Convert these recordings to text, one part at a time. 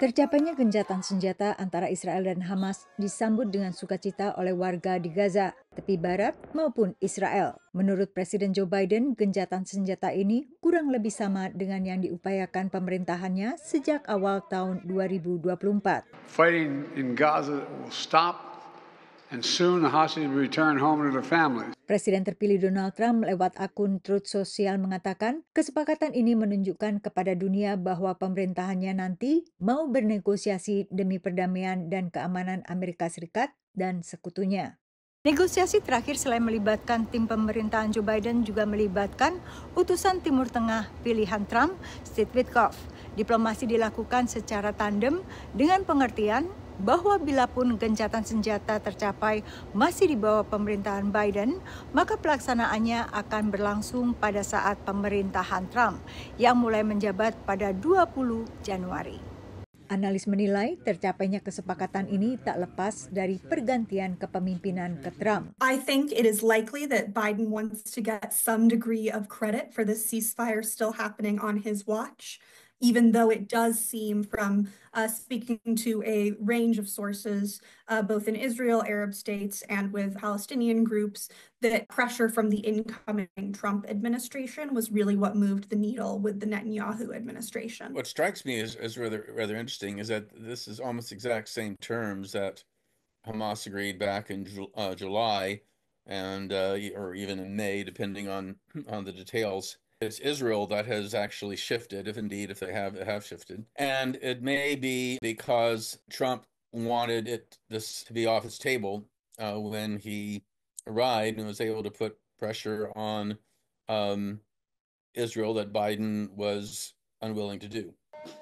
Tercapainya gencatan senjata antara Israel dan Hamas disambut dengan sukacita oleh warga di Gaza, tepi barat maupun Israel. Menurut Presiden Joe Biden, gencatan senjata ini kurang lebih sama dengan yang diupayakan pemerintahannya sejak awal tahun 2024. Fighting in Gaza will stop, and soon the hostages will return home to their families. Presiden terpilih Donald Trump lewat akun Truth Social mengatakan kesepakatan ini menunjukkan kepada dunia bahwa pemerintahannya nanti mau bernegosiasi demi perdamaian dan keamanan Amerika Serikat dan sekutunya. Negosiasi terakhir selain melibatkan tim pemerintahan Joe Biden juga melibatkan utusan Timur Tengah pilihan Trump, Steve Witkoff. Diplomasi dilakukan secara tandem dengan pengertian bahwa bila pun gencatan senjata tercapai masih di bawah pemerintahan Biden, maka pelaksanaannya akan berlangsung pada saat pemerintahan Trump yang mulai menjabat pada 20 Januari. Analis menilai tercapainya kesepakatan ini tak lepas dari pergantian kepemimpinan ke Trump. I think it is likely that Biden wants to get some degree of credit for the ceasefire still happening on his watch, even though it does seem from speaking to a range of sources, both in Israel, Arab states, and with Palestinian groups, that pressure from the incoming Trump administration was really what moved the needle with the Netanyahu administration. What strikes me as rather interesting is that this is almost exact same terms that Hamas agreed back in July and or even in May, depending on the details. It's Israel that has actually shifted, if they have shifted. And it may be because Trump wanted this to be off his table when he arrived and was able to put pressure on Israel that Biden was unwilling to do.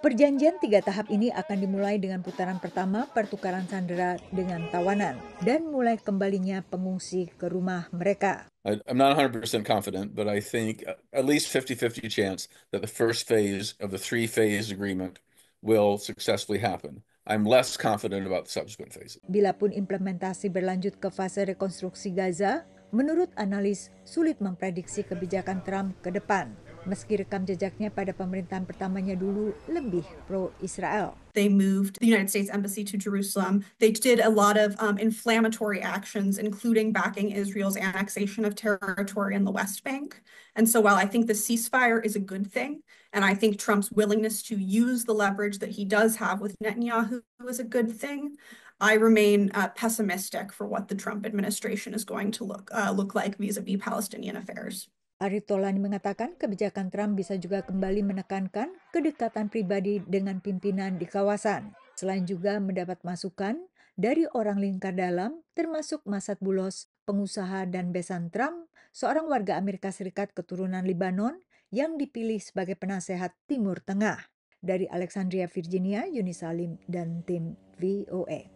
Perjanjian 3 tahap ini akan dimulai dengan putaran pertama pertukaran sandera dengan tawanan dan mulai kembalinya pengungsi ke rumah mereka. I'm not 100% confident, but I think at least 50-50 chance that the first phase of the three-phase agreement will successfully happen. I'm less confident about the subsequent phases. Bila pun implementasi berlanjut ke fase rekonstruksi Gaza, menurut analis sulit memprediksi kebijakan Trump ke depan. Meski rekam jejaknya pada pemerintahan pertamanya dulu lebih pro-Israel. They moved the United States Embassy to Jerusalem. They did a lot of inflammatory actions, including backing Israel's annexation of territory in the West Bank. And so while I think the ceasefire is a good thing, and I think Trump's willingness to use the leverage that he does have with Netanyahu is a good thing, I remain pessimistic for what the Trump administration is going to look like vis-a-vis Palestinian affairs. Ari Tolani mengatakan kebijakan Trump bisa juga kembali menekankan kedekatan pribadi dengan pimpinan di kawasan. Selain juga mendapat masukan dari orang lingkar dalam, termasuk Masad Bulos, pengusaha dan besan Trump, seorang warga Amerika Serikat keturunan Libanon yang dipilih sebagai penasehat Timur Tengah. Dari Alexandria, Virginia, Yuni Salim dan tim VOA.